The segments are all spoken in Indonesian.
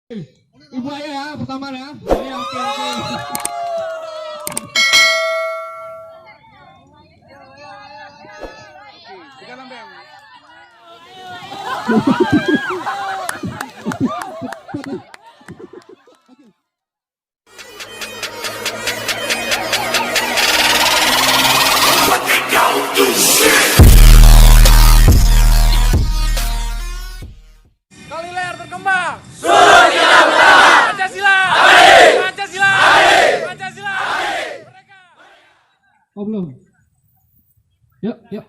Ibu Ayah ya, pertama ya. Ini oke. Kali layar terkembang. Oh belum. Yuk, yuk.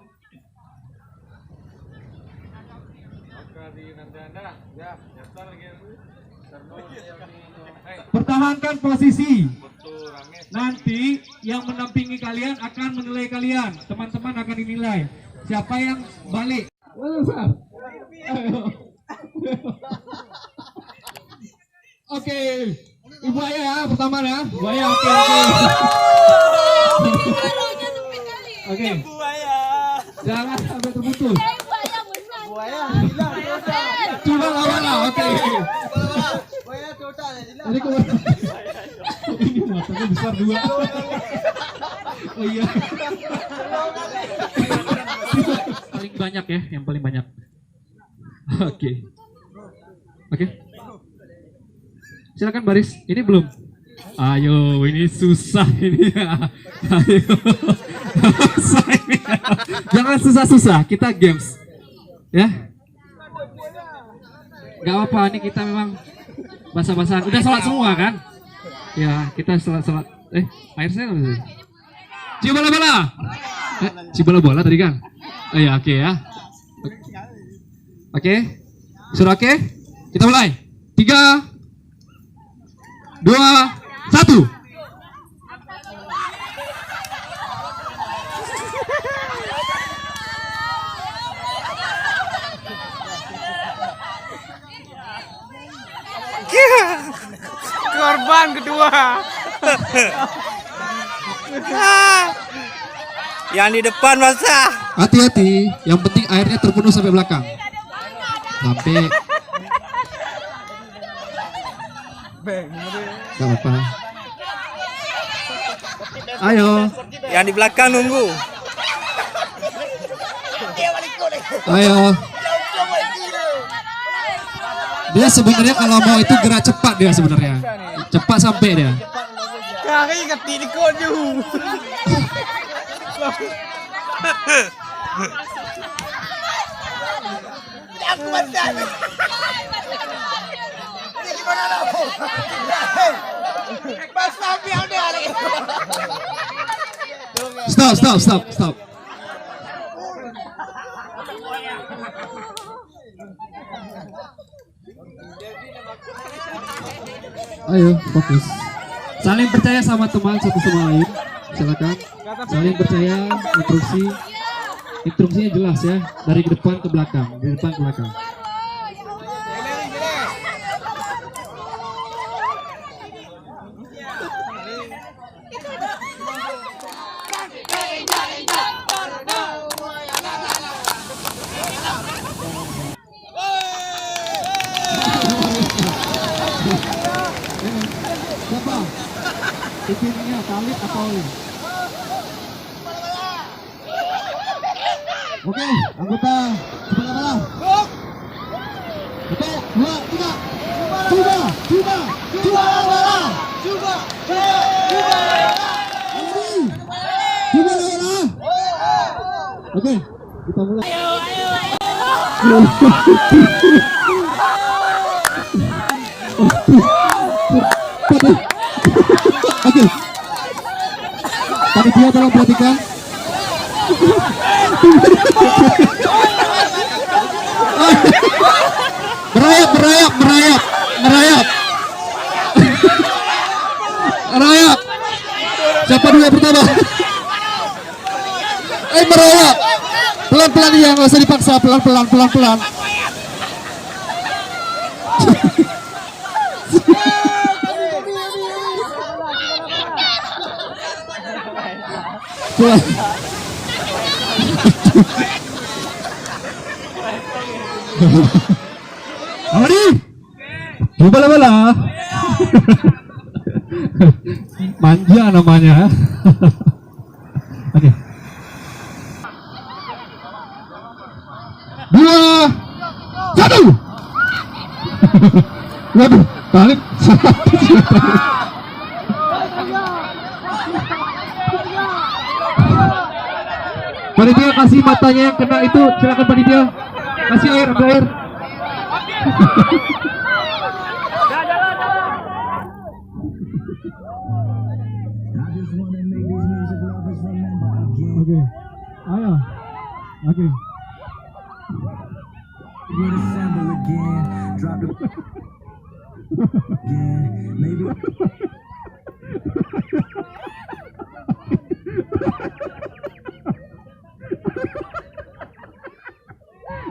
Pertahankan posisi. Nanti yang mendampingi kalian akan menilai kalian. Teman-teman akan dinilai. Siapa yang balik? Ayo. Oke. Ibu Ayah ya, pertama ya. Ibu Ayah oke. Oke. Jangan sampai terputus. Coba lawan lah, oke. Tadi kau ini matanya besar dua. Oh iya. Paling banyak ya, yang paling banyak. Oke. Oke. Silakan baris. Ini belum. Ayo, ini susah ini ya. Ayo. Susah ini. Jangan susah-susah, kita games. Ya. Gak apa-apa, ini kita memang basah-basahan. Udah sholat semua kan? Ya, kita sholat. Air saya nggak bisa. Cibola-bola. Cibola-bola tadi kan? Oh ya, oke ya. Oke. Sudah oke? Kita mulai. 3, 2, 1. Korban kedua. Yang di depan basah. Hati-hati, yang penting airnya terpenuh sampai belakang. Sampai gak apa-apa. Ayo. Yang di belakang nunggu. Ayo. Dia sebenarnya kalau mau itu gerak cepat dia sebenarnya. Cepat sampai dia. Kaki ketik di koju. Aku baca. Ini gimana lo? Pas sampai ada. Stop. Ayo, fokus. Saling percaya sama teman satu sama lain. Silakan. Saling percaya, instruksinya jelas ya. Dari depan ke belakang, dari depan ke belakang. Siapa? Tipinnya Khalid atau Oli? Oke, anggota sebelah mana? Oke, 2, 3. Coba bola. Oke, kita mulai. Oke. Panitia tolong perhatikan. Merayap. Siapa dulu yang pertama? Merayap. Pelan-pelan ya, nggak usah dipaksa. Pelan-pelan. Amadi, bola. Manja namanya. Oke. 2, 1. Waduh, Talib. Panitia kasih matanya yang kena itu, silakan panitia. Kasih air, ambil air. Oke, ayo. Oke.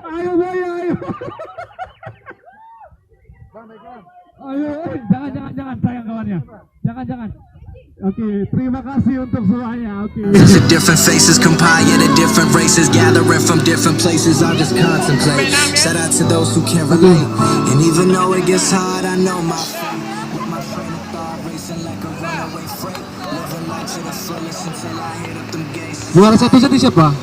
Ayo boy, ayo. Ayo, jangan sayang kawannya. Jangan. Oke, terima kasih untuk semuanya. Oke. The different faces compiled of different races, gathering from different places. I just contemplate. Shout out to those who can relate. And even though it gets hard, I know my fate. With my train of thought racing like a runaway freight. Living life to the fullest until I hit up them gates. Juara satu jadi siapa?